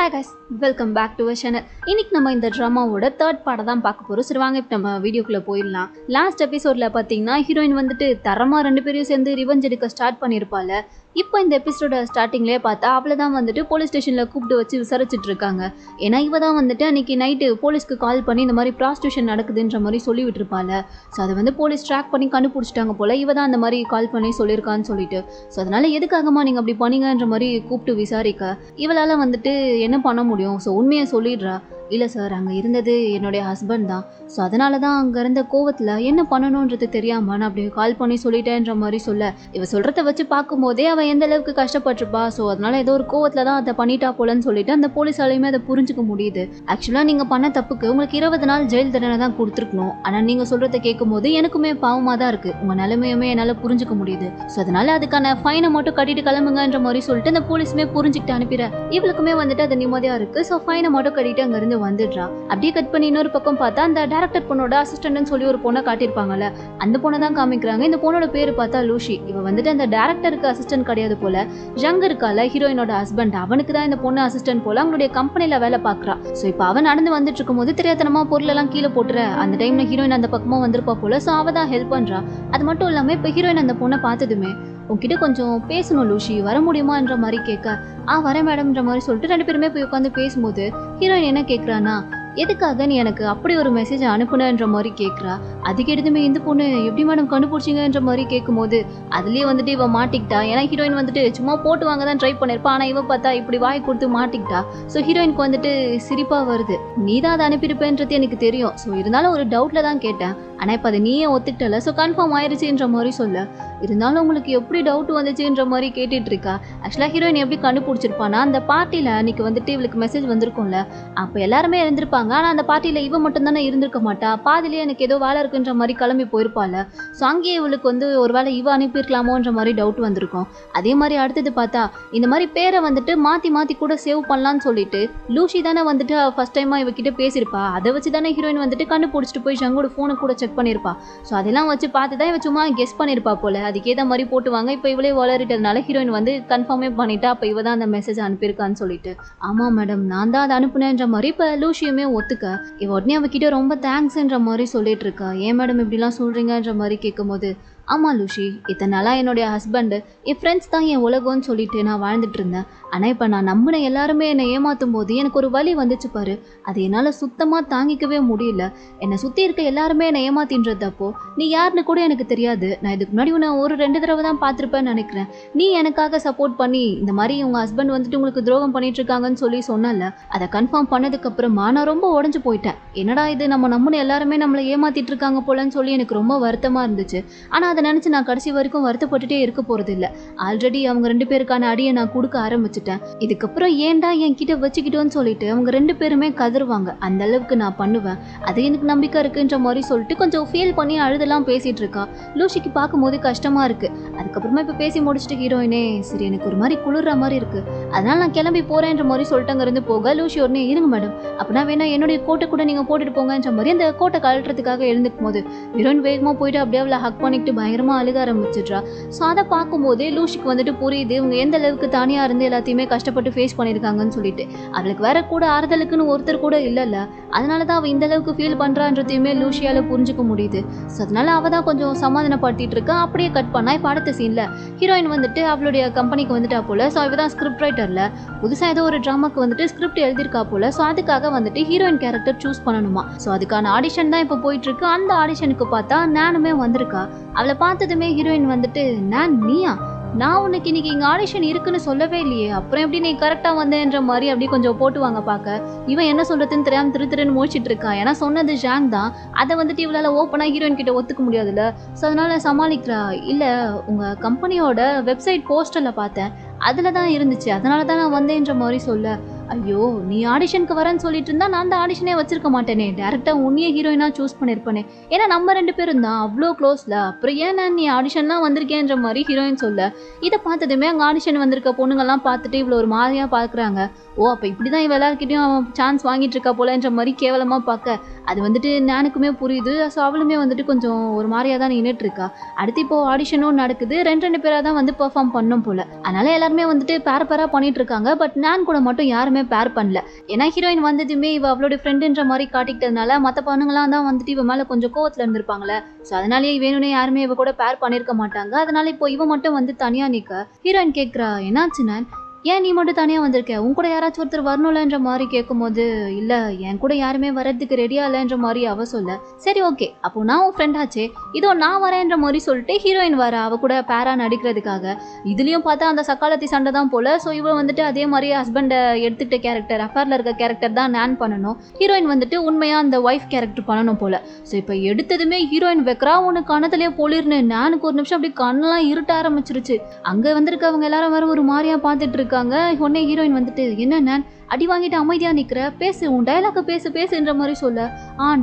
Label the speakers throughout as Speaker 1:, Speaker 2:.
Speaker 1: Hi guys, welcome back to our channel. இன்னைக்கு நம்ம இந்த ட்ராமாவோட தேர்ட் பார்ட்டை தான் பார்க்க போகிறோம். சரி வாங்க இப்போ நம்ம வீடியோக்குள்ளே போயிடலாம். லாஸ்ட் எபிசோடில் பார்த்தீங்கன்னா ஹீரோயின் வந்துட்டு தரமாக ரெண்டு பேரையும் சேர்ந்து ரிவெஞ்ச் எடுக்க ஸ்டார்ட் பண்ணியிருப்பாள். இப்போ இந்த எபிசோட ஸ்டார்டிங்லேயே பார்த்தா அவளை தான் வந்துட்டு போலீஸ் ஸ்டேஷனில் கூப்பிட்டு வச்சு விசாரிச்சுட்டு இருக்காங்க. ஏன்னா இவ தான் வந்துட்டு அன்றைக்கி நைட்டு போலீஸ்க்கு கால் பண்ணி இந்த மாதிரி ப்ராஸ்டியூஷன் நடக்குதுன்ற மாதிரி சொல்லி விட்டுருப்பாள். ஸோ அதை வந்து போலீஸ் ட்ராக் பண்ணி கண்டுபிடிச்சிட்டாங்க போல். இவ தான் அந்த மாதிரி கால் பண்ணி சொல்லியிருக்கான்னு சொல்லிட்டு ஸோ அதனால் எதுக்காகமா நீங்கள் அப்படி பண்ணீங்கன்ற மாதிரி கூப்பிட்டு விசாரிக்க இவளால் வந்துட்டு என்ன பண்ண முடியும். ஸோ உண்மையை சொல்லிடுறா. இல்லை சார், அங்கே இருந்தது என்னுடைய ஹஸ்பண்ட் தான். ஸோ அதனால தான் அங்கே இருந்த கோவத்தில் என்ன பண்ணணுன்றது தெரியாமல் நான் அப்படி கால் பண்ணி சொல்லிட்டேன்ற மாதிரி சொல்ல இவ சொல்கிறத வச்சு பார்க்கும்போதே அவள் எந்த அளவுக்கு கஷ்டப்பட்டிருப்பா. ஸோ அதனால ஏதோ ஒரு கோவத்தில் தான் அதை பண்ணிட்டா போலன்னு சொல்லிட்டு அந்த போலீஸாலையுமே அதை புரிஞ்சுக்க முடியுது. ஆக்சுவலாக நீங்கள் பண்ண தப்புக்கு உங்களுக்கு 20 நாள் ஜெயில் தண்டனை தான் கொடுத்துருக்கணும். ஆனால் நீங்கள் சொல்கிறத கேட்கும் போது எனக்குமே பாவமாக தான் இருக்குது. உங்கள் நிலைமையுமே என்னால் புரிஞ்சுக்க முடியுது. ஸோ அதனால அதுக்கான ஃபைனை மட்டும் கட்டிட்டு கிளம்புங்கன்ற மாதிரி சொல்லிட்டு அந்த போலீஸுமே புரிஞ்சுக்கிட்டு அனுப்பிடுற. இவளுக்குமே வந்துட்டு அது நிம்மதியாக இருக்குது. ஸோ ஃபைனை மட்டும் கட்டிட்டு அங்கேருந்து வந்துடுறா. அப்படியே கட் பண்ணி இன்னொரு பக்கம் பார்த்தா அந்த டைரக்டர் பொண்ணோட அசிஸ்டன்ட்னு சொல்லி ஒரு பொண்ணை காட்டியிருப்பாங்கல்ல, அந்த பொண்ணை தான் காமிக்கிறாங்க. இந்த பொண்ணோட பேரு பார்த்தா லூஷி. இவ வந்துட்டு அந்த டைரக்டருக்கு அசிஸ்டன்ட் கிடையாது போல. ஜங் இருக்கால ஹீரோயினோட ஹஸ்பண்ட், அவனுக்கு தான் இந்த பொண்ணு அசிஸ்டன்ட் போல. அவங்களுடைய கம்பெனில வேலை பார்க்குறா. ஸோ இப்போ அவன் நடந்து வந்துட்டு இருக்கும் போது தெரியாதனமா பொருள் எல்லாம் கீழே போட்டுற. அந்த டைம்ல ஹீரோயின் அந்த பக்கமா வந்திருப்பா போல. ஸோ அவ தான் ஹெல்ப் பண்றா. அது மட்டும் இல்லாம இப்போ ஹீரோயின் அந்த பொண்ணை பார்த்ததுமே உன்கிட்ட கொஞ்சம் பேசணும் லூஷி, வர முடியுமான்ற மாதிரி கேட்க வரேன் மேடம்ன்ற மாதிரி சொல்லிட்டு ரெண்டு பேருமே போய் உட்காந்து பேசும்போது ஹீரோயின் என்ன கேட்குறான்னா, எதுக்காக நீ எனக்கு அப்படி ஒரு மெசேஜ் அனுப்புனன்ற மாதிரி கேட்குறா. அதுக்கு எடுத்துமே இந்த பொண்ணு எப்படி மேடம் கண்டுபிடிச்சிங்கன்ற மாதிரி கேட்கும்போது அதுலேயே வந்துட்டு இவ மாட்டிக்கிட்டா. ஏன்னா ஹீரோயின் வந்துட்டு சும்மா போட்டு வாங்க தான் ட்ரை பண்ணியிருப்பா. ஆனால் இவ பார்த்தா இப்படி வாய் கொடுத்து மாட்டிக்கிட்டா. ஸோ ஹீரோயினுக்கு வந்துட்டு சிரிப்பாக வருது. நீ தான் அதை அனுப்பியிருப்பேன்றது எனக்கு தெரியும். ஸோ இருந்தாலும் ஒரு டவுட்டில் தான் கேட்டேன். ஆனால் இப்போ அதை நீயே ஒத்துக்கிட்டல. ஸோ கன்ஃபார்ம் ஆயிடுச்சுன்ற மாதிரி சொல்ல, இருந்தாலும் உங்களுக்கு எப்படி டவுட் வந்துச்சுன்ற மாதிரி கேட்டுட்டு இருக்கா. ஆக்சுவலாக ஹீரோயின் எப்படி கண்டுபிடிச்சிருப்பானா, அந்த பார்ட்டியில் அன்றைக்கி வந்துட்டு இவளுக்கு மெசேஜ் வந்திருக்கும்ல, அப்போ எல்லாருமே இருந்திருப்பாங்க. ஆனால் அந்த பார்ட்டியில் இவ மட்டும் தானே இருந்திருக்க மாட்டா. பாதிலேயே எனக்கு ஏதோ வேலை இருக்குன்ற மாதிரி கிளம்பி போயிருப்பாள். ஸோ அங்கேயே இவளுக்கு வந்து ஒரு வேளை இவ அனுப்பியிருக்கலாமோன்ற மாதிரி டவுட் வந்திருக்கும். அதே மாதிரி அடுத்தது பார்த்தா இந்த மாதிரி பேரை வந்துட்டு மாற்றி மாற்றி கூட சேவ் பண்ணலான்னு சொல்லிட்டு லூஷி தானே வந்துட்டு ஃபர்ஸ்ட் டைமாக இவகிட்ட பேசியிருப்பா. அதை வச்சு தானே ஹீரோயின் வந்துட்டு கண்டுபிடிச்சிட்டு போய் ஜங்கோட ஃபோனை கூட செக் பண்ணியிருப்பா. ஸோ அதெல்லாம் வச்சு பார்த்து தான் இவ சும்மா கெஸ் பண்ணியிருப்பா போல. அதுக்கேற்ற மாதிரி போட்டுவாங்க. இப்போ இவளே வளரிட்டதுனால ஹீரோயின் வந்து கன்ஃபார்மே பண்ணிட்டா. அப்போ இவ தான் அந்த மெசேஜ் அனுப்பியிருக்கான்னு சொல்லிட்டு, ஆமாம் மேடம் நான் தான் அதை அனுப்புனேன்ற மாதிரி இப்போ லூஷியுமே ஒத்துக்க இவ உடனே அவகிட்ட ரொம்ப தேங்க்ஸ்ன்ற மாதிரி சொல்லிட்டு இருக்கா. ஏன் மேடம் இப்படிலாம் சொல்றீங்கன்ற மாதிரி கேட்கும்போது, ஆமாம் லூஷி, இத்தனை நாளாக என்னுடைய ஹஸ்பண்டு என் ஃப்ரெண்ட்ஸ் தான் என் உலகம்னு சொல்லிட்டு நான் வாழ்ந்துட்டு இருந்தேன். ஆனால் இப்போ நான் நம்பின எல்லாருமே என்னை ஏமாற்றும் போது எனக்கு ஒரு வலி வந்துச்சு பாரு, அது என்னால் சுத்தமாக தாங்கிக்கவே முடியல. என்னை சுற்றி இருக்க எல்லாருமே என்னை ஏமாத்தின்றதப்போ நீ யாருன்னு கூட எனக்கு தெரியாது. நான் இதுக்கு முன்னாடி உன்னை ஒரு 2 தடவை தான் பார்த்துருப்பேன்னு நினைக்கிறேன். நீ எனக்காக சப்போர்ட் பண்ணி இந்த மாதிரி உங்கள் ஹஸ்பண்ட் வந்துட்டு உங்களுக்கு துரோகம் பண்ணிட்டு இருக்காங்கன்னு சொன்னல, அதை கன்ஃபார்ம் பண்ணதுக்கப்புறமா நான் ரொம்ப உடஞ்சு போயிட்டேன். என்னடா இது, நம்ம நம்பின எல்லாருமே நம்மளை ஏமாத்திட்டு இருக்காங்க போலன்னு சொல்லி எனக்கு ரொம்ப வருத்தமாக இருந்துச்சு. ஆனால் அதை நினச்சி நான் கடைசி வரைக்கும் வருத்தப்பட்டுட்டே இருக்க போகிறது இல்லை. ஆல்ரெடி அவங்க 2 பேருக்கான அடியை நான் கொடுக்க ஆரம்பிச்சிட்டேன். இதுக்கப்புறம் ஏன்டா என்கிட்ட வச்சுக்கிட்டோன்னு சொல்லிட்டு அவங்க 2 பேருமே கதறுவாங்க. அந்த அளவுக்கு நான் பண்ணுவேன், அது எனக்கு நம்பிக்கை இருக்குன்ற மாதிரி சொல்லிட்டு கொஞ்சம் ஃபீல் பண்ணி அழுதெல்லாம் பேசிட்டு இருக்கா. லூஷிக்கு பார்க்கும்போது கஷ்டமா இருக்கு. அதுக்கப்புறமா இப்போ பேசி முடிச்சுட்டு ஹீரோயினே, சரி எனக்கு ஒரு மாதிரி குளிர்ற மாதிரி இருக்கு, அதனால நான் கிளம்பி போறேன்ற மாதிரி சொல்லிட்டு அங்க இருந்து போக லூஷி உடனே, இருங்க மேடம், அப்படின்னா வேணா என்னுடைய கோட்டை கூட நீங்க போட்டுட்டு போங்கன்ற மாதிரி அந்த கோட்டை கழட்டுறதுக்காக எழுந்துக்கும் போது ஹீரோயின் வேகமா போயிட்டு அப்படியே அவளை ஹக் பண்ணிட்டு பயங்கரமா அழுக ஆரம்பிச்சிடுறா. ஸோ அதை பார்க்கும்போதே லூஷிக்கு வந்துட்டு புரியுது இவங்க எந்த அளவுக்கு தனியாக இருந்து எல்லாத்தையுமே கஷ்டப்பட்டு ஃபேஸ் பண்ணியிருக்காங்கன்னு சொல்லிட்டு. அவளுக்கு வேற கூட ஆறுதலுக்குன்னு ஒருத்தர் கூட இல்லைல்ல, அதனால தான் அவள் இந்த அளவுக்கு ஃபீல் பண்ணுறான்றதையுமே லூஷியால் புரிஞ்சுக்க முடியுது. ஸோ அதனால அவள் தான் கொஞ்சம் சமாதானப்படுத்திட்டு இருக்கா. அப்படியே கட் பண்ணா இப்போ அடுத்த சீனில் ஹீரோயின் வந்துட்டு அவளுடைய கம்பெனிக்கு வந்துட்டா போல. ஸோ அவள் தான் ஸ்கிரிப்ட் ரைட்டரில் புதுசாக ஏதோ ஒரு ட்ராமாக்கு வந்துட்டு ஸ்கிரிப்ட் எழுதியிருக்கா போல. ஸோ அதுக்காக வந்துட்டு ஹீரோயின் கேரக்டர் சூஸ் பண்ணணுமா. ஸோ அதுக்கான ஆடிஷன் தான் இப்போ போயிட்டு இருக்கு. அந்த ஆடிஷனுக்கு பார்த்தா நானுமே வந்திருக்கா. அவளை பார்த்ததுமே ஹீரோயின் வந்துட்டு, நான் நீயா, நான் உனக்கு இன்னைக்கு இங்கே ஆடிஷன் இருக்குன்னு சொல்லவே இல்லையே, அப்புறம் எப்படி நீ கரெக்டாக வந்தேன்ற மாதிரி அப்படியே கொஞ்சம் போட்டுவாங்க பார்க்க. இவன் என்ன சொல்கிறதுன்னு தெரியாமல் திருன்னு முடிச்சிட்டு இருக்கா. ஏன்னா சொன்னது ஜாங் தான். அதை வந்துட்டு இவளால் ஓப்பனாக ஹீரோயின் கிட்ட ஒத்துக்க முடியாதுல்ல. ஸோ அதனால சமாளிக்கிறா. இல்லை, உங்கள் கம்பெனியோட வெப்சைட் போஸ்டரில் பார்த்தேன், அதில் தான் இருந்துச்சு, அதனால தான் நான் வந்தேன்ற மாதிரி சொல்ல, ஐயோ நீ ஆடிஷனுக்கு வரேன்னு சொல்லிட்டு இருந்தா நான் அந்த ஆடிஷனே வச்சிருக்க மாட்டேனே, டேரெக்டாக உன்னையே ஹீரோயினாக சூஸ் பண்ணியிருப்பேனே, ஏன்னா நம்ம 2 பேரும் தான் அவ்வளோ க்ளோஸில், அப்புறம் ஏன் நீ ஆடிஷன்லாம் வந்திருக்கேன்ற மாதிரி ஹீரோயின் சொல்ல, இதை பார்த்ததுமே அங்கே ஆடிஷன் வந்திருக்க பொண்ணுங்கள்லாம் பார்த்துட்டு இவ்வளோ ஒரு மாதிரியாக பார்க்குறாங்க. ஓ அப்போ இப்படி தான் இவ எல்லாருக்கிட்டையும் அவன் சான்ஸ் வாங்கிட்டு இருக்கா போலன்ற மாதிரி கேவலமாக பார்க்க, அது வந்துட்டு நானுக்குமே புரியுது. ஸோ அவளுமே வந்துட்டு கொஞ்சம் ஒரு மாதிரியா தான் நின்றுட்டு இருக்கா. அடுத்து இப்போ ஆடிஷனும் நடக்குது. ரெண்டு பேரா தான் வந்து பெர்ஃபார்ம் பண்ணும் போல. அதனால எல்லாருமே வந்துட்டு பேரா பண்ணிட்டு இருக்காங்க. பட் நான் கூட மட்டும் யாருமே பேர் பண்ணல. ஏன்னா ஹீரோயின் வந்ததுமே இவ அவளோட ஃப்ரெண்டுன்ற மாதிரி காட்டிக்கிட்டதுனால மற்ற பொண்ணுங்களாம் தான் வந்துட்டு இவ மேல கொஞ்சம் கோவத்துல இருந்திருப்பாங்களே. ஸோ அதனாலேயே வேணும்னே யாருமே இவ கூட பேர் பண்ணிருக்க மாட்டாங்க. அதனால இப்போ இவ மட்டும் வந்து தனியா நிக்க ஹீரோயின் கேட்கிறா, என்னாச்சு நான், ஏன் நீ மட்டும் தனியாக வந்திருக்க, உன் கூட யாராச்சும் ஒருத்தர் வரணும்லன்ற மாதிரி கேட்கும்போது, இல்லை என் கூட யாருமே வரதுக்கு ரெடியா இல்லைன்ற மாதிரி அவ சொல்ல, சரி ஓகே அப்போ நான் உன் ஃப்ரெண்ட் ஆச்சே, இதோ நான் வரேன்ற மாதிரி சொல்லிட்டு ஹீரோயின் வர அவ கூட பேரா நடிக்கிறதுக்காக. இதுலயும் பார்த்தா அந்த சக்காலத்தி சண்டை தான் போல. ஸோ இவ வந்துட்டு அதே மாதிரி ஹஸ்பண்டை எடுத்துக்கிட்ட கேரக்டர், அஃபேர்ல இருக்க கேரக்டர் தான் நான் பண்ணணும். ஹீரோயின் வந்துட்டு உண்மையா அந்த ஒய்ஃப் கேரக்டர் பண்ணணும் போல. ஸோ இப்போ எடுத்ததுமே ஹீரோயின் வைக்கிறா, உனக்கு கணத்துலேயே பொழிர்னு நானுக்கு ஒரு நிமிஷம் அப்படி கண்ணெல்லாம் இருட்ட ஆரம்பிச்சிருச்சு. அங்கே வந்திருக்கவங்க எல்லாரும் வேற ஒரு மாதிரியா பார்த்துட்டு இருக்காங்க. உடனே ஹீரோயின் வந்துட்டு, என்ன அடி வாங்கிட்டு அமைதியா நிக்கிற, பேசு உன் டைலாக பேசுன்ற மாதிரி சொல்ல,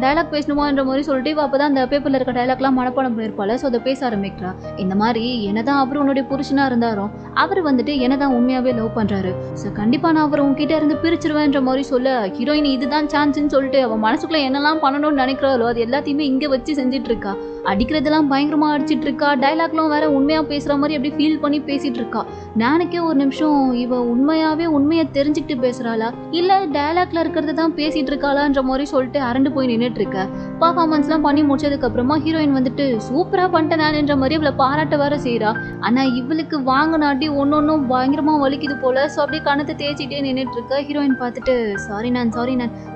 Speaker 1: டைலாக் பேசணுமான்ற மாதிரி சொல்லிட்டு இவ அப்பதான் அந்த பேப்பர்ல இருக்க டைலாக்லாம் மனப்பாடம் பண்ணிருப்பாள். ஸோ அதை பேச ஆரம்பிக்கிறா. இந்த மாதிரி என்னதான் அவரு உன்னுடைய புருஷனா இருந்தாலும் அவர் வந்துட்டு என்னதான் உண்மையாவே லவ் பண்றாரு. ஸோ கண்டிப்பா நான் அவர் உன்கிட்ட இருந்து பிரிச்சிருவேன்ற மாதிரி சொல்ல, ஹீரோயின் இதுதான் சான்ஸ்ன்னு சொல்லிட்டு அவன் மனசுக்குள்ள என்னெல்லாம் பண்ணணும்னு நினைக்கிறாளோ அது எல்லாத்தையுமே இங்க வச்சு செஞ்சுட்டு இருக்கா. அடிக்கிறதெல்லாம் பயங்கரமா அடிச்சிட்டு இருக்கா. டைலாக்லாம் வேற உண்மையா பேசுற மாதிரி அப்படி ஃபீல் பண்ணி பேசிட்டு இருக்கா. நானுக்கே ஒரு நிமிஷம் இவ உண்மையாவே உண்மையை தெரிஞ்சுக்கிட்டு பேசுறாளா இல்ல டயலாக்ல இருக்கிறது தான் பேசிட்டு இருக்காளான்ற மாதிரி சொல்லிட்டு அரண்டு போய் நின்றுட்டு இருக்க. பர்ஃபார்மன்ஸ்லாம் பண்ணி முடிச்சதுக்கு அப்புறமா ஹீரோயின் வந்துட்டு சூப்பரா பண்ணிட்டேன் நான்ன்ற மாதிரி இவளை பாராட்ட வேற செய்யறா. ஆனா இவளுக்கு வாங்கினாட்டி ஒன்னொன்னும் பயங்கரமா வலிக்குது போல. ஸோ அப்படியே கணத்தை தேய்ச்சிட்டே நின்றுட்டு இருக்க. ஹீரோயின் பார்த்துட்டு சாரி நான்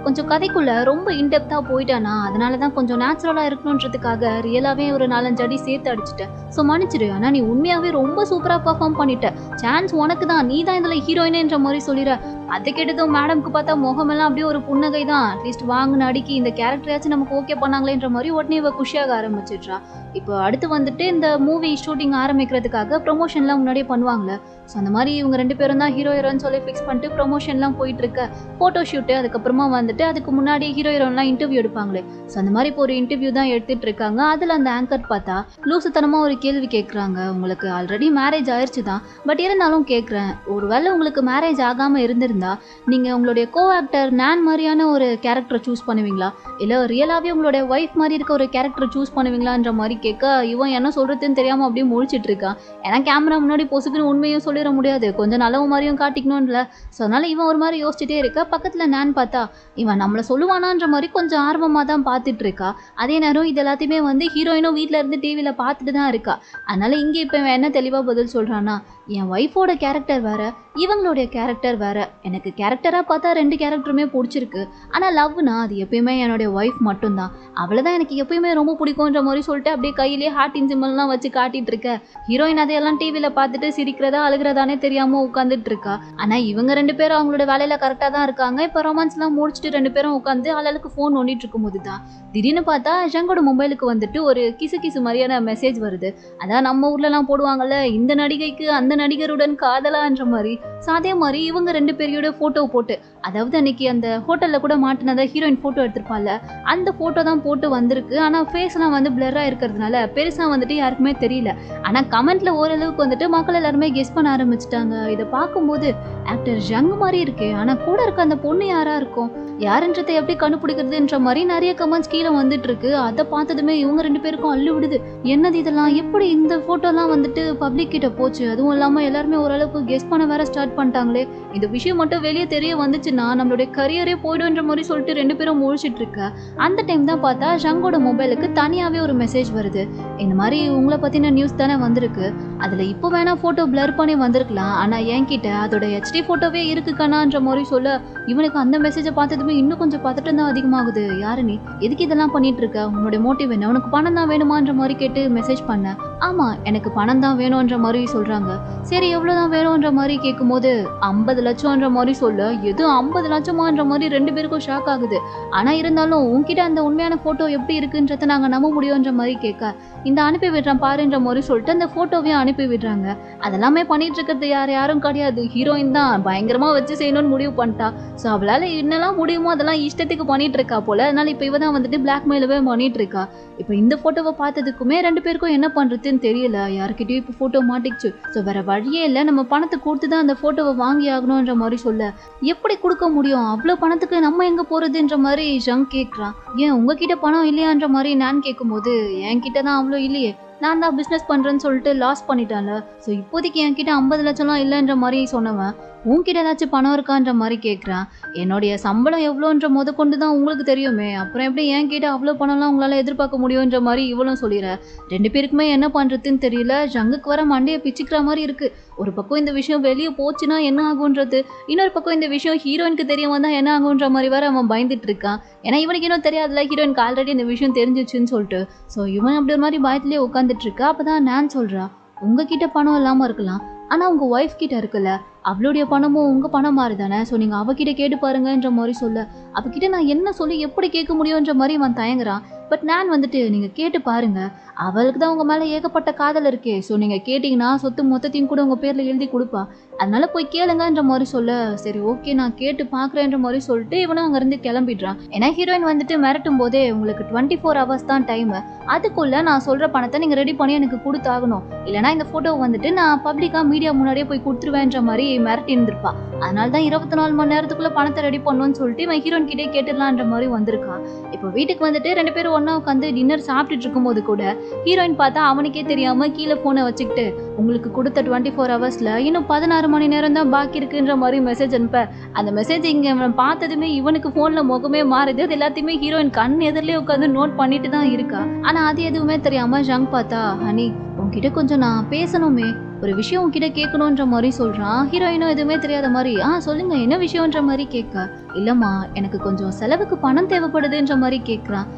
Speaker 1: கொஞ்சம் கதைக்குள்ள ரொம்ப இன்டெப்தா போயிட்டானா, அதனாலதான் கொஞ்சம் நேச்சுரலா இருக்கணும்ன்றதுக்காக ரியலாவே ஒரு 4-5 அடி சேர்த்து அடிச்சுட்டேன். ஸோ மன்னிச்சிரு, ஆனா நீ உண்மையாவே ரொம்ப சூப்பரா பர்ஃபார்ம் பண்ணிட்ட, சான்ஸ் உனக்கு தான், நீ தான் இதுல ஹீரோயினேன்ற மாதிரி சொல்லிடுற. அதை கேட்டதும் மேடம்க்கு பார்த்தா முகமெல்லாம் அப்படியே ஒரு புன்னகை தான். அட்லீஸ்ட் வாங்கின அடிக்கு இந்த கேரக்டராச்சும் நமக்கு ஓகே பண்ணாங்களேன்ற மாதிரி உடனே இவ குஷியாக ஆரம்பிச்சிடுறா. இப்போ அடுத்து வந்துட்டு இந்த மூவி ஷூட்டிங் ஆரம்பிக்கிறதுக்காக ப்ரொமோஷன்லாம் முன்னாடியே பண்ணுவாங்களே. ஸோ அந்த மாதிரி இவங்க 2 பேரும் தான் ஹீரோ ஹீரோன்னு சொல்லி ஃபிக்ஸ் பண்ணிட்டு ப்ரொமோஷன்லாம் போயிட்டு இருக்க. ஃபோட்டோ ஷூட்டு அதுக்கப்புறமா வந்துட்டு அதுக்கு முன்னாடி ஹீரோ ஹீரோன்லாம் இன்டர்வியூ எடுப்பாங்களே. ஸோ அந்த மாதிரி இப்போ ஒரு இன்டர்வியூ தான் எடுத்துட்டு இருக்காங்க. அதில் அந்த ஆங்கர் பார்த்தா லூசுத்தனமாக ஒரு கேள்வி கேட்குறாங்க, உங்களுக்கு ஆல்ரெடி மேரேஜ் ஆயிடுச்சு தான், பட் இருந்தாலும் கேட்குறேன், ஒருவேளை உங்களுக்கு மேரேஜ் ஆகாமல் இருந்திருந்தா நீங்கள் உங்களுடைய கோ ஆக்டர் நான் மாதிரியான ஒரு கேரக்டரை சூஸ் பண்ணுவீங்களா, இல்லை ரியலாகவே உங்களுடைய ஒய்ஃப் மாதிரி இருக்க ஒரு கேரக்டரை சூஸ் பண்ணுவீங்களான்ற மாதிரி கேட்க, இவன் என்ன சொல்கிறதுன்னு தெரியாமல் அப்படியே முழிச்சிட்டு இருக்கான். ஏன்னா கேமரா முன்னாடி பொசுக்குன்னு உண்மையும் சொல்லிட முடியாது, கொஞ்சம் நல்லவ மாதிரியும் காட்டிக்கணும்ல. ஸோ அதனால இவன் ஒரு மாதிரி யோசிச்சுட்டே இருக்கா. பக்கத்தில் நான் பார்த்தா இவன் நம்மளை சொல்லுவானான்ற மாதிரி கொஞ்சம் ஆர்வமாக தான் பார்த்துட்டு இருக்கா. அதே நேரம் இது எல்லாத்தையுமே வந்து ஹீரோயினும் வீட்டில் இருந்து டிவியில் பார்த்துட்டு தான் இருக்கா. அதனால இங்கே இப்போ இவன் என்ன தெளிவாக பதில் சொல்கிறான்னா, என் ஒய்ஃபோட கேரக்டர் வேற, இவங்களுடைய கேரக்டர் வேற. எனக்கு கேரக்டராக பார்த்தா 2 கேரக்டருமே பிடிச்சிருக்கு. ஆனால் லவ்னா அது எப்பயுமே என்னுடைய ஒய்ஃப் மட்டும்தான், அவளை தான் எனக்கு எப்பயுமே ரொம்ப பிடிக்கும்ன்ற மாதிரி சொல்லிட்டு அப்படியே கையிலேயே ஹார்ட்டின் சிம்பிள்லாம் வச்சு காட்டிட்டு இருக்க. ஹீரோயின் அதையெல்லாம் டிவியில் பார்த்துட்டு சிரிக்கிறதா அழுகிறதானே தெரியாமல் உட்காந்துட்டு இருக்கா. ஆனால் இவங்க 2 பேரும் அவங்களோட வேலையில கரெக்டாக தான் இருக்காங்க. இப்போ ரொமான்ஸ்லாம் முடிச்சுட்டு 2 பேரும் உட்காந்து ஆளுக்கு ஃபோன் நோண்டிட்டு இருக்கும்போது தான் திடீர்னு பார்த்தா ஜங்கோட மொபைலுக்கு வந்துட்டு ஒரு கிசு மாதிரியான மெசேஜ் வருது. அதான் நம்ம ஊர்லலாம் போடுவாங்கல்ல, இந்த நடிகைக்கு அந்த நடிகருடன் காதலான்ற மாதிரி. ஸோ அதே மாதிரி இவங்க 2 பேரோட ஃபோட்டோ போட்டு, அதாவது அன்னைக்கு அந்த ஹோட்டலில் கூட மாட்டினதை ஹீரோயின் ஃபோட்டோ எடுத்திருப்பாள், அந்த ஃபோட்டோ தான் போட்டு வந்திருக்கு. ஆனால் ஃபேஸ்லாம் வந்து பிளராக இருக்கிறதுனால பெருசாக வந்துட்டு யாருக்குமே தெரியல. ஆனால் கமெண்ட்ல ஓரளவுக்கு வந்துட்டு மக்கள் எல்லாருமே கெஸ் பண்ண ஆரம்பிச்சிட்டாங்க. இதை பார்க்கும்போது ஆக்டர் ஜங் மாதிரி இருக்கு, ஆனால் கூட இருக்க அந்த பொண்ணு யாரா இருக்கும், யாருன்றதை எப்படி கண்டுபிடிக்கிறதுன்ற மாதிரி நிறைய கமெண்ட்ஸ் கீழே வந்துட்டு இருக்கு. அதை பார்த்ததுமே இவங்க 2 பேருக்கும் அள்ளு விடுது. என்னது இதெல்லாம், எப்படி இந்த ஃபோட்டோலாம் வந்துட்டு பப்ளிக் கிட்ட போச்சு, அதுவும் இல்லாமல் எல்லாருமே ஓரளவுக்கு கெஸ் பண்ண வேற ஸ்டார்ட் பண்ணிட்டாங்களே. இந்த விஷயம் மட்டும் வெளியே தெரிய வந்துச்சுன்னா நம்மளுடைய கரியரே போய்டுன்ற மாதிரி சொல்லிட்டு 2 பேரும் முழிச்சிட்டு இருக்க. அந்த டைம் தான் பார்த்தா ஜங்கோட மொபைலுக்கு தனியாகவே ஒரு மெசேஜ் வருது. இந்த மாதிரி உங்களை பற்றின நியூஸ் தானே வந்திருக்கு, அதில் இப்போ வேணா ஃபோட்டோ பிளர் பண்ணி வந்திருக்கலாம், ஆனால் என்கிட்ட அதோட HD ஃபோட்டோவே இருக்கு கண்ணான்ற மாதிரி சொல்ல, இவனுக்கு அந்த மெசேஜை பார்த்ததுமே இன்னும் கொஞ்சம் பதட்டம் தான் அதிகமாகுது. யாரு நீ, எதுக்கு இதெல்லாம் பண்ணிட்டு இருக்க, உன்னுடைய மோட்டிவ் என்ன, உனக்கு பணம் தான் வேணுமான்ற மாதிரி கேட்டு மெசேஜ் பண்ண. ஆமா எனக்கு பணம் தான் வேணும்ன்ற மாதிரி சொல்றாங்க. சரி எவ்வளவுதான் வேணும்ன்ற மாதிரி கேட்கும்போது 50 லட்சம்ன்ற மாதிரி சொல்ல, எது 50 லட்சமான்ற மாதிரி 2 பேருக்கும் ஷாக் ஆகுது. ஆனா இருந்தாலும் உன்கிட்ட அந்த உண்மையான போட்டோ எப்படி இருக்குன்றத நாங்க நம்ப முடியும்ன்ற மாதிரி கேட்க, இந்த அனுப்பி விடுறான் பாருன்ற மாதிரி சொல்லிட்டு அந்த போட்டோவையும் அனுப்பி விடுறாங்க. அதெல்லாமே பண்ணிட்டு இருக்கிறது யாரும் கிடையாது, ஹீரோயின் தான் பயங்கரமா வச்சு செய்யணும்னு முடிவு பண்ணிட்டா. ஸோ அவளால என்னெல்லாம் முடியுமோ அதெல்லாம் இஷ்டத்துக்கு பண்ணிட்டு இருக்கா போல. அதனால இப்போ இவ தான் வந்துட்டு பிளாக்மெயிலவே பண்ணிட்டு இருக்கா. இப்போ இந்த போட்டோவை பார்த்ததுக்குமே 2 பேருக்கும் என்ன பண்றதுன்னு தெரியல. யாருக்கிட்டயும் இப்போ போட்டோ மாட்டிச்சு. ஸோ வேற வழியே இல்லை, நம்ம பணத்தை கொடுத்து தான் அந்த ஃபோட்டோவை வாங்கி ஆகணுன்ற மாதிரி சொல்ல, எப்படி கொடுக்க முடியும், அவ்வளோ பணத்துக்கு நம்ம எங்கே போகிறதுன்ற மாதிரி ஜங் கேட்குறான். ஏன் உங்ககிட்ட பணம் இல்லையான்ற மாதிரி நான் கேட்கும்போது, என்கிட்ட தான் அவ்வளோ இல்லையே, நான் தான் பிஸ்னஸ் பண்ணுறேன்னு சொல்லிட்டு லாஸ் பண்ணிட்டான்ல. ஸோ இப்போதைக்கு என்கிட்ட 50 லட்சம்லாம் இல்லைன்ற மாதிரி சொன்னவன், உன்கிட்ட ஏதாச்சும் பணம் இருக்கான்ற மாதிரி கேட்குறான். என்னுடைய சம்பளம் எவ்வளோன்ற கொண்டு தான் உங்களுக்கு தெரியுமே, அப்புறம் எப்படி என்கிட்ட அவ்வளோ பணம்லாம் உங்களால் எதிர்பார்க்க முடியுன்ற மாதிரி இவளும் சொல்லிடுற. 2 பேருக்குமே என்ன பண்ணுறதுன்னு தெரியல. ஜங்குக்கு வர மண்டையை பிச்சுக்கிற மாதிரி இருக்குது. ஒரு பக்கம் இந்த விஷயம் வெளியே போச்சுன்னா என்ன ஆகுன்றது, இன்னொரு பக்கம் இந்த விஷயம் ஹீரோயினுக்கு தெரிய வந்தால் என்ன ஆகுன்ற மாதிரி வேற அவன் பயந்துட்டு இருக்கான். ஏன்னா இவனுக்கு இன்னும் தெரியாதுல, ஹீரோயினுக்கு ஆல்ரெடி இந்த விஷயம் தெரிஞ்சிச்சுன்னு சொல்லிட்டு. ஸோ இவன் அப்படி ஒரு மாதிரி பயத்துலேயே உட்காந்துட்டு இருக்கா. அப்போ தான் நான் சொல்கிறா, உங்ககிட்ட பணம் இல்லாமல் இருக்கலாம், ஆனால் உங்கள் ஒய்ஃப் கிட்ட இருக்குல்ல, அவளுடைய பணமும் உங்கள் பணம் மாதிரி தானே, ஸோ நீங்கள் அவகிட்ட கேட்டு பாருங்கன்ற மாதிரி சொல்ல, அவகிட்ட நான் என்ன சொல்லி எப்படி கேட்க முடியுன்ற மாதிரி அவன் தயங்குறான். பட் நான் வந்துட்டு நீங்கள் கேட்டு பாருங்க, அவளுக்கு தான் உங்கள் மேலே ஏகப்பட்ட காதல் இருக்கே, ஸோ நீங்கள் கேட்டிங்கன்னா சொத்து மொத்தத்தையும் கூட உங்கள் பேரில் எழுதி கொடுப்பா, அதனால போய் கேளுங்கன்ற மாதிரி சொல்ல, சரி ஓகே நான் கேட்டு பார்க்குறேன்ற மாதிரி சொல்லிட்டு இவனும் அங்கேருந்து கிளம்பிடுறான். ஏன்னா ஹீரோயின் வந்துட்டு மிரட்டும் போதே, உங்களுக்கு 24 hours தான் டைமு, அதுக்குள்ளே நான் சொல்கிற பணத்தை நீங்கள் ரெடி பண்ணி எனக்கு கொடுத்தாகணும், இல்லைனா இந்த ஃபோட்டோவை வந்துட்டு நான் பப்ளிக்காக மீடியா முன்னாடியே போய் கொடுத்துருவேன்ற மாதிரி மிரட்டி இருந்திருப்பா. அதனால தான் 24 மணி நேரத்துக்குள்ளே பணத்தை ரெடி பண்ணணும்னு சொல்லிட்டு இவன் ஹீரோயின் கிட்டே கேட்டுடலான்ற மாதிரி வந்திருக்கான். இப்போ வீட்டுக்கு வந்துட்டு 2 பேரும் ஒன்றா உட்காந்து டின்னர் சாப்பிட்டுட்டு இருக்கும்போது கூட ஹீரோயின் பார்த்தா அவனுக்கே தெரியாமல் கீழே ஃபோனை வச்சுக்கிட்டு, உங்களுக்கு கொடுத்த 24 ஹவர்ஸில் இன்னும் 16 மணி நேரம் தான் பாக்கி இருக்குன்ற மாதிரி மெசேஜ் அனுப்ப, அந்த மெசேஜ் இங்கே அவன் பார்த்ததுமே இவனுக்கு ஃபோனில் முகமே மாறுது. அது எல்லாத்தையுமே ஹீரோயின் கண் எதிரிலே உட்காந்து நோட் பண்ணிட்டு தான் இருக்கா. ஆனால் அது எதுவுமே தெரியாமல் ஜங் பார்த்தா, ஹனி உன்கிட்ட கொஞ்சம் நான் பேசணுமே, ஒரு விஷயம் உன்கிட்ட கேட்கணுன்ற மாதிரி சொல்கிறான். ஹீரோயினும் எதுவுமே தெரியாத மாதிரி, சொல்லுங்க என்ன விஷயம்ன்ற மாதிரி கேட்க, இல்லைம்மா எனக்கு கொஞ்சம் செலவுக்கு பணம் தேவைப்படுதுன்ற மாதிரி கேட்குறான்.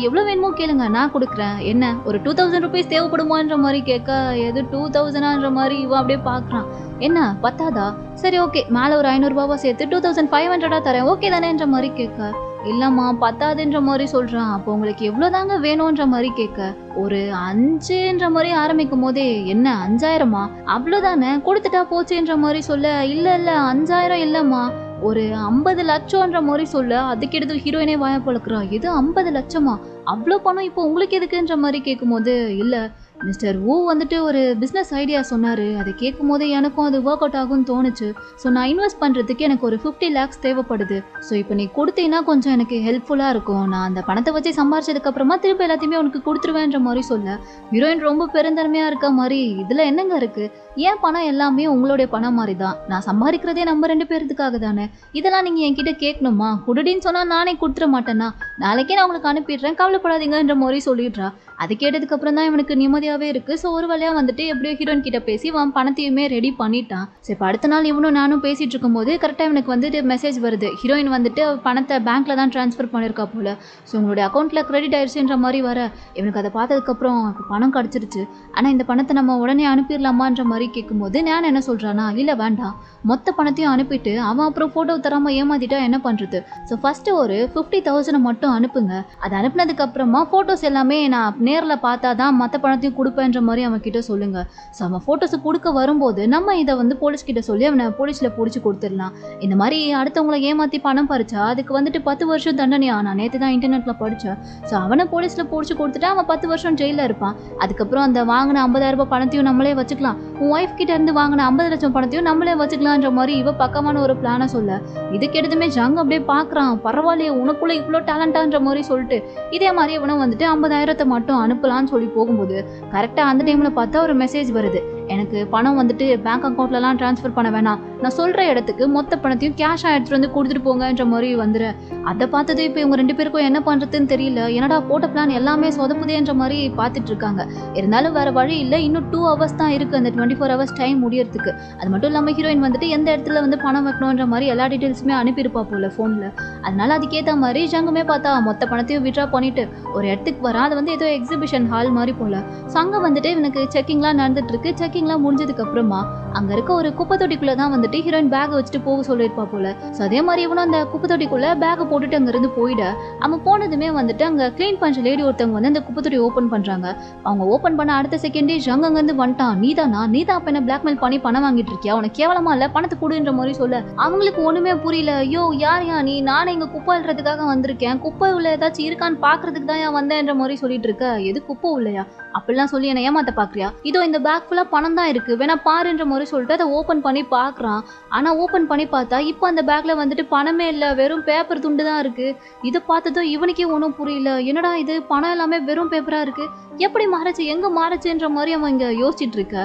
Speaker 1: எவ்வளோ வேணுமோ கேளுங்க நான் கொடுக்குறேன், என்ன ஒரு 2000 rupees தேவைப்படுமான்ற மாதிரி கேட்க, எது 2000ன்ற மாதிரி இவன் அப்படியே பார்க்குறான். என்ன பத்தாதா, சரி ஓகே மேலே ஒரு 500 ரூபாவா சேர்த்து 2500 தரேன், ஓகே தானேன்ற மாதிரி கேட்க, இல்லைம்மா பத்தாதுன்ற மாதிரி சொல்கிறான். அப்போ உங்களுக்கு எவ்வளோ தாங்க வேணுன்ற மாதிரி கேட்க, ஒரு 5ன்ற மாதிரி ஆரம்பிக்கும் போதே, என்ன 5000மா அவ்வளோதானே கொடுத்துட்டா போச்சுன்ற மாதிரி சொல்ல, இல்லை 5000 இல்லைம்மா ஒரு 50 லட்சம்ன்ற மாதிரி சொல்ல, அதுக்கு எடுத்து ஹீரோயினே வாய பழக்கிறா. எது 50 லட்சமா, அவ்வளோ பணம் இப்போ உங்களுக்கு எதுக்குன்ற மாதிரி கேட்கும்போது, இல்லை மிஸ்டர் வு வந்துட்டு ஒரு பிஸ்னஸ் ஐடியா சொன்னார், அதை கேட்கும் போதே எனக்கும் அது ஒர்க் அவுட் ஆகும்னு தோணுச்சு, ஸோ நான் இன்வெஸ்ட் பண்ணுறதுக்கு எனக்கு ஒரு 50 lakhs தேவைப்படுது, ஸோ இப்போ நீ கொடுத்தீங்கன்னா கொஞ்சம் எனக்கு ஹெல்ப்ஃபுல்லாக இருக்கும், நான் அந்த பணத்தை வச்சு சம்பாரிச்சதுக்கப்புறமா திரும்ப எல்லாத்தையுமே உனக்கு கொடுத்துருவேன்ற மாதிரி சொல்ல, ஹீரோயின் ரொம்ப பெருந்தன்மையாக இருக்க மாதிரி, இதில் என்னங்க இருக்குது, ஏன் பணம் எல்லாமே உங்களுடைய பணம் மாதிரி தான், நான் சம்பாதிக்கிறதே நம்ம 2 பேர்த்துக்காக தானே, இதெல்லாம் நீங்கள் என்கிட்ட கேட்கணுமா, குடுடின்னு சொன்னால் நானே கொடுத்துட மாட்டேன்னா, நாளைக்கே நான் உங்களுக்கு அனுப்பிடுறேன் கவலைப்படாதீங்கன்ற மாதிரி சொல்லிடுறா. அது கேட்டதுக்கப்புறம் தான் இவனுக்கு நிம்மதியாகவே இருக்குது. ஸோ ஒரு வழியாக வந்துட்டு எப்படியோ ஹீரோயின் கிட்ட பேசி அவன் பணத்தையுமே ரெடி பண்ணிட்டான். சரி இப்போ அடுத்த நாள் இவனும் நானும் பேசிகிட்டு இருக்கும்போது கரெக்டாக இவனுக்கு வந்துட்டு மெசேஜ் வருது, ஹீரோயின் வந்துட்டு பணத்தை பேங்க்கில் தான் ட்ரான்ஸ்ஃபர் பண்ணியிருக்கா போல், ஸோ உங்களுடைய அக்கௌண்ட்டில் கிரெடிட் ஆயிடுச்சுன்ற மாதிரி வர, இவனுக்கு அதை பார்த்ததுக்கப்புறம் இப்போ பணம் கிடச்சிருச்சு, ஆனால் இந்த பணத்தை நம்ம உடனே அனுப்பிடலாமான்ற மாதிரி கேட்கும்போது நான் என்ன சொல்கிறானா, இல்லை வேண்டாம், மொத்த பணத்தையும் அனுப்பிட்டு அவன் அப்புறம் ஃபோட்டோ தராமல் ஏமாத்திட்டா என்ன பண்ணுறது, ஸோ ஃபஸ்ட்டு ஒரு 50,000 மட்டும் அனுப்புங்க, அதை அனுப்புனதுக்கப்புறமா ஃபோட்டோஸ் எல்லாமே நான் நேரில் பார்த்தா தான் மற்ற பணத்தையும் கொடுப்பேன்ற மாதிரி அவன் கிட்ட சொல்லுங்க. ஸோ அவன் ஃபோட்டோஸை கொடுக்க வரும்போது நம்ம இதை வந்து போலீஸ்கிட்ட சொல்லி அவனை போலீஸில் பிடிச்சி கொடுத்துடலாம். இந்த மாதிரி அடுத்தவங்களை ஏமாற்றி பணம் பறிச்சா அதுக்கு வந்துட்டு 10 வருஷம் தண்டனையா, நான் நேற்று தான் இன்டர்நெட்டில் படித்தேன். ஸோ அவனை போலீஸில் பிடிச்சி கொடுத்துட்டா அவன் 10 வருஷம் ஜெயிலில் இருப்பான். அதுக்கப்புறம் அந்த வாங்கின 50,000 ரூபாய் பணத்தையும் நம்மளே வச்சுக்கலாம், உன் ஒய்ஃப் கிட்ட இருந்து வாங்கின 50 லட்சம் பணத்தையும் நம்மளே வச்சுக்கலான்ற மாதிரி இவ பக்கமான ஒரு பிளானை சொல்ல, இதுக்கு எடுத்துமே ஜங் அப்படியே பார்க்குறான், பரவாயில்லையே உனக்குள்ளே இவ்வளோ டேலண்டான்ற மாதிரி சொல்லிட்டு இதே மாதிரி இவனும் வந்துட்டு 50,000 மட்டும் அனுப்பலான்னு சொல்லி போகும்போது கரெக்டாக அந்த டைமில் பார்த்தா ஒரு மெசேஜ் வருது, எனக்கு பணம் வந்துட்டு பேங்க் அக்கௌண்ட்லலாம் ட்ரான்ஸ்ஃபர் பண்ண வேணாம், நான் சொல்கிற இடத்துக்கு மொத்த பணத்தையும் கேஷாக எடுத்துகிட்டு வந்து கொடுத்துட்டு போங்கன்ற மாதிரி வந்துடு. அதை பார்த்தது இப்போ இவங்க 2 பேருக்கும் என்ன பண்ணுறதுன்னு தெரியல, என்னடா போட்ட பிளான் எல்லாமே சொதப்புதேன்ற மாதிரி பார்த்துட்டு இருக்காங்க. இருந்தாலும் வேறு வழி இல்லை, இன்னும் 2 hours தான் இருக்குது அந்த 24 hours டைம் முடியறதுக்கு. அது மட்டும் இல்லாமல் ஹீரோயின் வந்துட்டு எந்த இடத்துல வந்து பணம் வைக்கணுன்ற மாதிரி எல்லா டீட்டெயில்ஸுமே அனுப்பியிருப்பா போல் ஃபோனில். அதனால அதுக்கேற்ற மாதிரி ஜங்குமே பார்த்தா மொத்த பணத்தையும் விட்ரா பண்ணிவிட்டு ஒரு இடத்துக்கு வரான். அது வந்து ஏதோ எக்ஸிபிஷன் ஹால் மாதிரி போல். ஸோ அங்கே வந்துட்டு இவனுக்கு செக்கிங்லாம் நடந்துட்டு இருக்கு. செக்கிங்லாம் முடிஞ்சதுக்கப்புறமா அங்க இருக்க ஒரு குப்பை தொட்டிக்குள்ள தான் வந்துட்டு ஹீரோயின் பேக் வச்சுட்டு போக சொல்லியிருப்பா போல. ஸோ அதே மாதிரி இவனும் அந்த குப்பை தொட்டிக்குள்ள பேக்கை போட்டுட்டு அங்க இருந்து போயிட அவன் போனதுமே வந்துட்டு அங்க கிளீன் பண்ற லேடி ஒருத்தவங்க வந்து அந்த குப்பை தொட்டி ஓபன் பண்றாங்க. அவங்க ஓபன் பண்ண அடுத்த செகண்டே ஜங் அங்க இருந்து வந்துட்டான். நீதான் அப்ப என்ன பிளாக்மெயில் பண்ணி பணம் வாங்கிட்டு இருக்கியா, உனக்கு கேவலமா இல்ல, பணத்தை கொடுன்ற மாதிரி சொல்ல அவங்களுக்கு ஒண்ணுமே புரியல. ஐயோ யார் நீ, நானே இங்க குப்பை அள்ளுறதுக்காக வந்திருக்கேன், குப்பை உள்ள ஏதாச்சும் இருக்கான்னு பாக்குறதுக்கு தான் வந்தேன்ற மாதிரி சொல்லிட்டு இருக்க. எது குப்பை உள்ளயா அப்படிலாம் சொல்லி என்ன ஏமாத்த பாக்குறியா, இதோ இந்த பேக் ஃபுல்லா பணம் தான் இருக்கு, வேணா பாருன்ற மாதிரி சொல்லிட்டு அதை ஓபன் பண்ணி பாக்குறான். ஆனா ஓபன் பண்ணி பார்த்தா இப்போ அந்த பேக்ல வந்துட்டு பணமே இல்ல, வெறும் பேப்பர் துண்டு தான் இருக்கு. இதை பார்த்ததும் இவனுக்கே ஒன்றும் புரியல. என்னடா இது, பணம் எல்லாமே வெறும் பேப்பரா இருக்கு, எப்படி மாறச்சு, எங்க மாறச்சுன்ற மாதிரி அவன் இங்க யோசிச்சுட்டு இருக்க.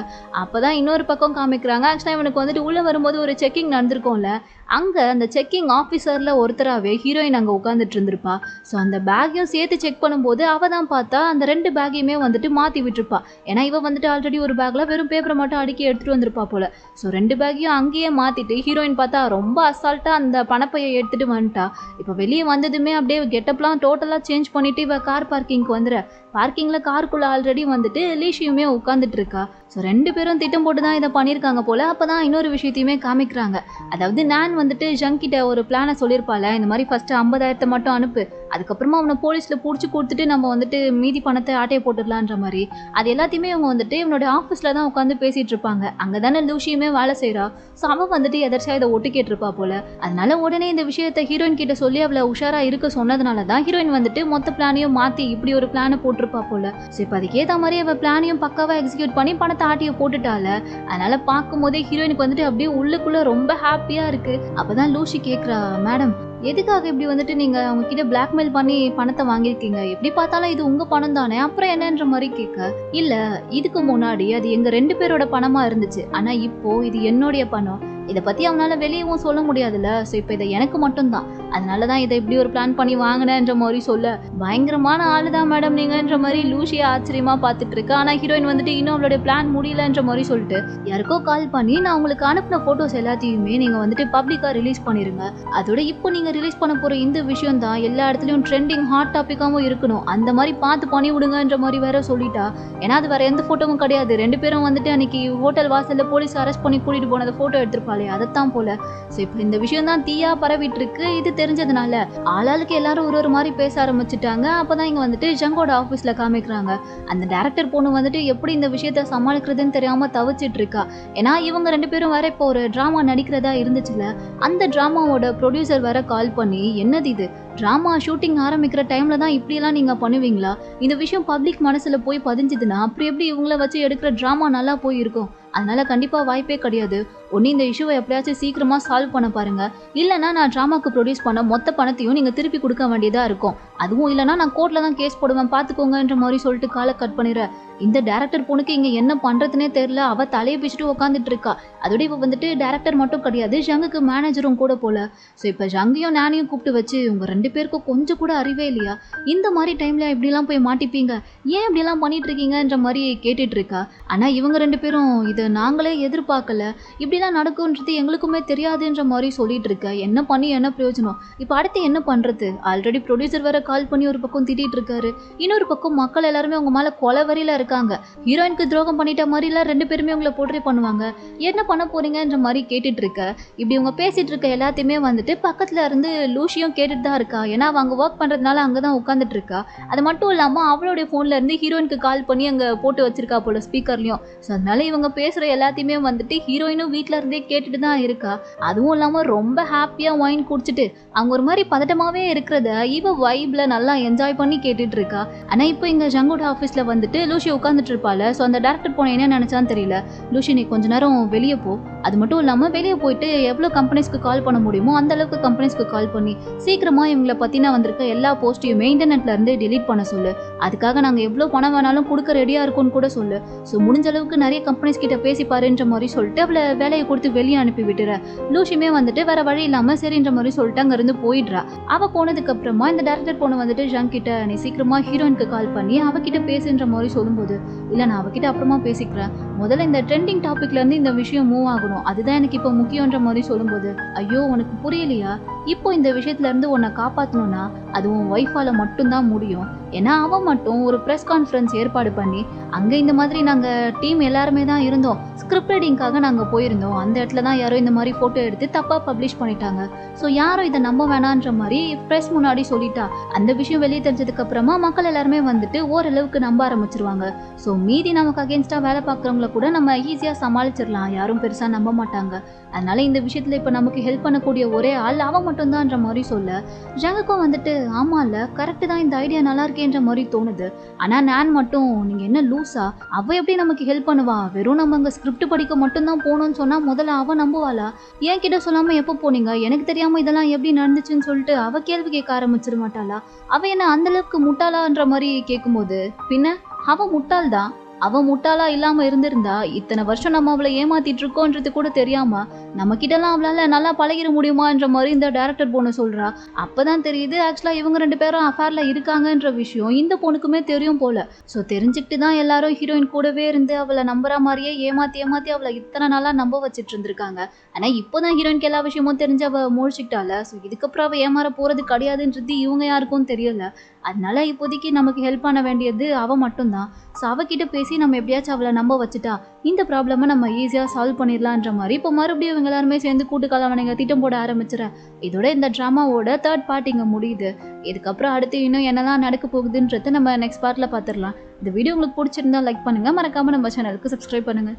Speaker 1: அப்பதான் இன்னொரு பக்கம் காமிக்கிறாங்க. ஆக்சுவலா இவனுக்கு வந்துட்டு உள்ள வரும்போது ஒரு செக்கிங் நடந்திருக்கும்ல, அங்க அந்த செக்கிங் ஆஃபீஸர்ல ஒருத்தராவே ஹீரோயின் அங்க உட்காந்துட்டு இருந்திருப்பா. ஸோ அந்த பேக்கையும் சேர்த்து செக் பண்ணும்போது அவ தான் பார்த்தா அந்த 2 பேக்கையுமே வந்துட்டு மாத்தி விட்டுருப்பா. ஏன்னா இவ வந்துட்டு ஆல்ரெடி ஒரு பேக்ல வெறும் பேப்பரை மட்டும் அடுக்கி எடுத்துட்டு வந்திருப்பா போல. ஸோ 2 பேக்கையும் அங்கேயே மாத்திட்டு ஹீரோயின் பார்த்தா ரொம்ப அசால்ட்டா அந்த பணப்பையை எடுத்துட்டு வந்துட்டா. இப்போ வெளியே வந்ததுமே அப்படியே கெட்டப்லாம் டோட்டலா சேஞ்ச் பண்ணிட்டு இவ கார் பார்க்கிங்க்கு வந்துடுற. பார்க்கிங்ல காருக்குள்ள ஆல்ரெடி வந்துட்டு லீஷியுமே உட்காந்துட்டு இருக்கா. ஸோ 2 பேரும் திட்டம் போட்டு தான் இதை பண்ணியிருக்காங்க போல. அப்பதான் இன்னொரு விஷயத்தையுமே காமிக்கிறாங்க. அதாவது நான் வந்துட்டு ஜங் கிட்ட ஒரு பிளானை சொல்லியிருப்பாள், இந்த மாதிரி ஃபர்ஸ்ட் 50,000 மட்டும் அனுப்பு, அதுக்கப்புறமா அவனை போலீஸ்ல பிடிச்சி கொடுத்துட்டு நம்ம வந்துட்டு மீதி பணத்தை ஆட்டையை போட்டுடலான்ற மாதிரி. அது எல்லாத்தையுமே அவங்க வந்துட்டு இவனோட ஆஃபீஸ்ல தான் உட்காந்து பேசிட்டு இருப்பாங்க. அங்கதானே லூஷியுமே வேலை செய்யறா. ஸோ அவன் வந்துட்டு எதர்ச்சியா இதை ஒட்டு கேட்டிருப்பா போல. அதனால உடனே இந்த விஷயத்த ஹீரோயின் கிட்ட சொல்லி அவளை உஷாரா இருக்க சொன்னதுனால தான் ஹீரோயின் வந்துட்டு மொத்த பிளானையும் மாத்தி இப்படி ஒரு பிளானை போட்டிருப்பா போல. ஸோ இப்போ அதுக்கேற்ற மாதிரி அவ பிளானையும் பக்காவா எக்ஸிக்யூட் பண்ணி பணத்தை ஆட்டியை போட்டுட்டால. அதனால பார்க்கும் போதே ஹீரோயினுக்கு வந்துட்டு அப்படியே உள்ளுக்குள்ள ரொம்ப ஹாப்பியா இருக்கு. அப்பதான் லூஷி கேக்குறா, மேடம் எதுக்காக இப்படி வந்துட்டு நீங்க அவங்க கிட்ட பிளாக்மெயில் பண்ணி பணத்தை வாங்கியிருக்கீங்க, எப்படி பார்த்தாலும் இது உங்க பணம் தானே, அப்புறம் என்னன்ற மாதிரி கேட்க. இல்ல, இதுக்கு முன்னாடி அது எங்க 2 பேரோட பணமா இருந்துச்சு, ஆனா இப்போ இது என்னுடைய பணம், இதை பத்தி அவனால வெளியவும் சொல்ல முடியாதுல்ல. ஸோ இப்போ இதை எனக்கு மட்டும்தான், அதனாலதான் இதை இப்படி ஒரு பிளான் பண்ணி வாங்கினேன்ற மாதிரி சொல்ல, பயங்கரமான ஆளுதான் மேடம் நீங்கன்ற மாதிரி லூஷியா ஆச்சரியமா பார்த்துட்டு இருக்கு. ஆனா ஹீரோயின் வந்துட்டு இன்னும் அவளுடைய பிளான் முடியலன்ற மாதிரி சொல்லிட்டு யாருக்கோ கால் பண்ணி, நான் உங்களுக்கு அனுப்பின போட்டோஸ் எல்லாத்தையுமே நீங்க வந்துட்டு பப்ளிக்கா ரிலீஸ் பண்ணிருங்க, அதோட இப்போ நீங்க ரிலீஸ் பண்ண போற இந்த விஷயம் தான் எல்லா இடத்துலயும் ட்ரெண்டிங் ஹாட் டாபிக்காவும் இருக்கணும், அந்த மாதிரி பார்த்து பண்ணி விடுங்கன்ற மாதிரி வேற சொல்லிட்டா. ஏன்னா அது வேற எந்த போட்டோவும் கிடையாது. 2 பேரும் வந்துட்டு அன்னைக்கு ஹோட்டல் வாசல்ல போலீஸ் அரெஸ்ட் பண்ணி கூட்டிட்டு போனதை போட்டோ எடுத்திருப்பாங்க, அதைத்தான் போல. சோ இப்போ இந்த விஷயம் தான் தீயா பரவிட்டு இருக்கு. இது தெரிஞ்சதுனால ஆளாளுக்கு எல்லாரும் ஒரு மாதிரி பேச ஆரம்பிச்சுட்டாங்க. அப்பதான் இங்க வந்துட்டு ஜங்கோட ஆபீஸ்ல காமிக்கிறாங்க. அந்த டைரக்டர் பொண்ணு வந்துட்டு எப்படி இந்த விஷயத்த சமாளிக்கிறதுன்னு தெரியாம தவிச்சிட்டு இருக்கா. ஏன்னா இவங்க 2 பேரும் வேற இப்போ ஒரு டிராமா நடிக்கிறதா இருந்துச்சுல, அந்த டிராமாவோட ப்ரொடியூசர் வேற கால் பண்ணி, என்னது இது, டிராமா ஷூட்டிங் ஆரம்பிக்கிற டைம்ல தான் இப்படியெல்லாம் நீங்க பண்ணுவீங்களா, இந்த விஷயம் பப்ளிக் மனசுல போய் பதிஞ்சுதுன்னா அப்புறம் எப்படி இவங்கள வச்சு எடுக்கிற டிராமா நல்லா போய் இருக்கும், அதனால கண்டிப்பா வாய்ப்பே கிடையாது, ஒன்னு இந்த இஷ்யூவை எப்படியாச்சும் சீக்கிரமா சால்வ் பண்ண பாருங்க, இல்லைன்னா நான் டிராமாக்கு ப்ரொடியூஸ் பண்ண மொத்த பணத்தையும் நீங்க திருப்பி கொடுக்க வேண்டியதா இருக்கும், அதுவும் இல்லைன்னா நான் கோர்ட்ல தான் கேஸ் போடுவேன் பாத்துக்கோங்கன்ற மாதிரி சொல்லிட்டு காலை கட் பண்ணிடுற. இந்த டைரக்டர் பொண்ணுக்கு இங்க என்ன பண்றதுனே தெரியல. அவ தலையை பிச்சுட்டு உட்காந்துட்டு இருக்கா. அதோட இவ வந்துட்டு டைரக்டர் மட்டும் கிடையாது, ஜங்குக்கு மேனேஜரும் கூட போல. ஸோ இப்போ ஜங்கையும் நானையும் கூப்பிட்டு வச்சு, உங்க 2 பேருக்கும் கொஞ்சம் கூட அறிவே இல்லையா, இந்த மாதிரி டைம்ல இப்படிலாம் போய் மாட்டிப்பீங்க, ஏன் இப்படிலாம் பண்ணிட்டு இருக்கீங்கன்ற மாதிரி கேட்டுட்டு இருக்கா. ஆனா இவங்க 2 பேரும் இதை நாங்களே எதிர்பார்க்கல, இப்படிலாம் நடக்கும்ன்றது எங்களுக்குமே தெரியாதுன்ற மாதிரி சொல்லிட்டு இருக்க. என்ன பண்ணி என்ன பிரயோஜனம், இப்போ அடுத்து என்ன பண்றது, ஆல்ரெடி ப்ரொடியூசர் வேற கால் பண்ணி ஒரு பக்கம் திட்டிட்டு இருக்காரு, இன்னொரு பக்கம் மக்கள் எல்லாருமே உங்க மேல கொலை வரியில இருக்காங்க, ஹீரோயினுக்கு துரோகம் பண்ணிட்ட மாதிரிலாம் 2 பேருமே உங்களை போர்ட்ரே பண்ணுவாங்க, என்ன பண்ண போறீங்கன்ற மாதிரி கேட்டுட்டு இருக்க. இப்படி இவங்க பேசிட்டு இருக்க எல்லாத்தையுமே வந்துட்டு பக்கத்துல இருந்து லூஷியும் கேட்டுட்டு தான் இருக்கா. ஏன்னா அவங்க ஒர்க் பண்றதுனால அங்கதான் உட்காந்துட்டு இருக்கா. அது மட்டும் இல்லாம அவளுடைய போன்ல இருந்து ஹீரோயினுக்கு கால் பண்ணி அங்க போட்டு வச்சிருக்கா போல ஸ்பீக்கர்லயும். ஸோ அதனால இவங்க பேசுற எல்லாத்தையுமே வந்துட்டு ஹீரோயினும் வீட்டுல இருந்தே கேட்டுட்டு தான் இருக்கா. அதுவும் இல்லாம ரொம்ப ஹாப்பியா ஒயின் குடிச்சிட்டு அவங்க ஒரு மாதிரி பதட்டமாவே இருக்கிறத இவ வைப்ல நல்லா என்ஜாய் பண்ணி கேட்டுட்டு இருக்கா. ஆனா இப்போ இங்க ஜங்கோட ஆஃபீஸ்ல வந்துட்டு லூஷி உட்காந்துட்டு இருப்பாள். ஸோ அந்த டேரக்டர் போன என்ன நினைச்சான்னு தெரியல, லூஷி நீ கொஞ்ச நேரம் வெளியே போ, அது மட்டும் இல்லாமல் வெளியே போயிட்டு எவ்வளோ கம்பெனிஸ்க்கு கால் பண்ண முடியுமோ அந்த அளவுக்கு கம்பெனிஸ்க்கு கால் பண்ணி சீக்கிரமா இவங்களை பற்றினா வந்திருக்க எல்லா போஸ்ட்டையுமே இன்டர்நெட்ல இருந்து டெலீட் பண்ண சொல்லு, அதுக்காக நாங்கள் எவ்வளோ பணம் வேணாலும் கொடுக்க ரெடியாக இருக்கும்னு கூட சொல்லு, ஸோ முடிஞ்ச அளவுக்கு நிறைய கம்பெனிஸ் கிட்ட பேசி பாருன்ற மாதிரி சொல்லிட்டு அவளை வேலையை கொடுத்து வெளியே அனுப்பி விட்டுற. லூஷியுமே வந்துட்டு வேற வழி இல்லாமல் சரின்ற மாதிரி சொல்லிட்டு அங்கேருந்து போயிடுறா. அவள் போனதுக்கு அப்புறமா இந்த டேரக்டர் பொண்ணு வந்துட்டு ஜங் கிட்ட நீ சீக்கிரமா ஹீரோயினுக்கு கால் பண்ணி அவகிட்ட பேசுன்ற மாதிரி சொல்லும்போது, இல்லை நான் அவகிட்ட அப்புறமா பேசிக்கிறேன், முதல்ல இந்த ட்ரெண்டிங் டாபிக்ல இருந்து இந்த விஷயம் மூவ் ஆகணும், அதுதான் எனக்கு இப்போ முக்கியன்ற மாதிரி சொல்லும்போது, ஐயோ உனக்கு புரியலையா, இப்போ இந்த விஷயத்துல இருந்து உன்னை காப்பாற்றணும்னா அது உன் ஒய்ஃபால மட்டும்தான் முடியும். ஏன்னா அவன் மட்டும் ஒரு ப்ரெஸ் கான்ஃபரன்ஸ் ஏற்பாடு பண்ணி அங்கே இந்த மாதிரி நாங்கள் டீம் எல்லாருமே தான் இருந்தோம், ஸ்கிரிப்ட் ரைட்டிங்காக நாங்கள் போயிருந்தோம், அந்த இடத்துல தான் யாரோ இந்த மாதிரி ஃபோட்டோ எடுத்து தப்பாக பப்ளிஷ் பண்ணிட்டாங்க. ஸோ யாரும் இதை நம்ப வேணான்ற மாதிரி ப்ரெஸ் முன்னாடி சொல்லிட்டா. அந்த விஷயம் வெளியே தெரிஞ்சதுக்கு அப்புறமா மக்கள் எல்லாருமே வந்துட்டு ஓரளவுக்கு நம்ப ஆரம்பிச்சிருவாங்க. ஸோ மீதி நமக்கு அகேன்ஸ்டாக வேலை பார்க்குறவங்கள கூட நம்ம ஈஸியாக சமாளிச்சிடலாம், யாரும் பெருசாக நம்ப மாட்டாங்க. அதனால இந்த விஷயத்தில் இப்போ நமக்கு ஹெல்ப் பண்ணக்கூடிய ஒரே ஆள் அவன் மட்டும்தான்ற மாதிரி சொல்ல ஜங்குக்கும் வந்துட்டு ஆமா இல்லை கரெக்டு தான், இந்த ஐடியா நல்லா இருக்கேன்ற மாதிரி தோணுது. ஆனால் நான் மட்டும் நீங்கள் என்ன லூஸா, அவள் எப்படி நமக்கு ஹெல்ப் பண்ணுவா, வெறும் நம்ம அங்கே ஸ்கிரிப்ட் படிக்க மட்டும்தான் போகணும்னு சொன்னால் முதல்ல அவள் நம்புவாளா, ஏன் கிட்ட சொல்லாமல் எப்போ போனீங்க, எனக்கு தெரியாமல் இதெல்லாம் எப்படி நடந்துச்சுன்னு சொல்லிட்டு அவள் கேள்வி கேட்க ஆரம்பிச்சிட மாட்டாளா, அவள் என்ன அந்தளவுக்கு முட்டாளான்ற மாதிரி கேட்கும்போது பின்ன அவள் முட்டாள் தான். அவன் முட்டாளா இல்லாம இருந்திருந்தா இத்தனை வருஷம் நம்ம அவளை ஏமாத்திட்டு இருக்கோன்றது கூட தெரியாம நம்ம கிட்டலாம் அவளால நல்லா பழகிட முடியுமான்ற மாதிரி இந்த டைரக்டர் பொண்ணு சொல்றா. அப்பதான் தெரியுது ஆக்சுவலா இவங்க 2 பேரும் அஃபேர்ல இருக்காங்கன்ற விஷயம் இந்த பொண்ணுக்குமே தெரியும் போல. ஸோ தெரிஞ்சுக்கிட்டு தான் எல்லாரும் ஹீரோயின் கூடவே இருந்து அவளை நம்புற மாதிரியே ஏமாத்தி ஏமாத்தி அவளை இத்தனை நாளா நம்ப வச்சிட்டு இருந்திருக்காங்க. ஆனா இப்போதான் ஹீரோயினுக்கு எல்லா விஷயமும் தெரிஞ்சு அவ முழிச்சுக்கிட்டால. ஸோ இதுக்கப்புறம் அவ ஏமாற போறது கிடையாதுன்றது இவங்க யாருக்கும் தெரியல. அதனால இப்போதைக்கு நமக்கு ஹெல்ப் பண்ண வேண்டியது அவ மட்டும்தான். ஸோ அவகிட்ட பேசி நம்ம எப்படியாச்சும் அவளை நம்ப வச்சுட்டா இந்த ப்ராப்ளமை நம்ம ஈஸியாக சால்வ் பண்ணிடலான்ற மாதிரி இப்போ மறுபடியும் இவங்க எல்லாருமே சேர்ந்து கூட்டுக்காலவனைங்க திட்டம் போட ஆரம்பிச்சிடறேன். இதோட இந்த ட்ராமாவோட 3rd பார்ட் இங்கே முடியுது. இதுக்கப்புறம் அடுத்து இன்னும் என்னெல்லாம் நடக்க போகுதுன்றது நம்ம நெக்ஸ்ட் பார்ட்டில் பார்த்துடலாம். இந்த வீடியோ உங்களுக்கு பிடிச்சிருந்தா லைக் பண்ணுங்கள், மறக்காமல் நம்ம சேனலுக்கு சப்ஸ்கிரைப் பண்ணுங்கள்.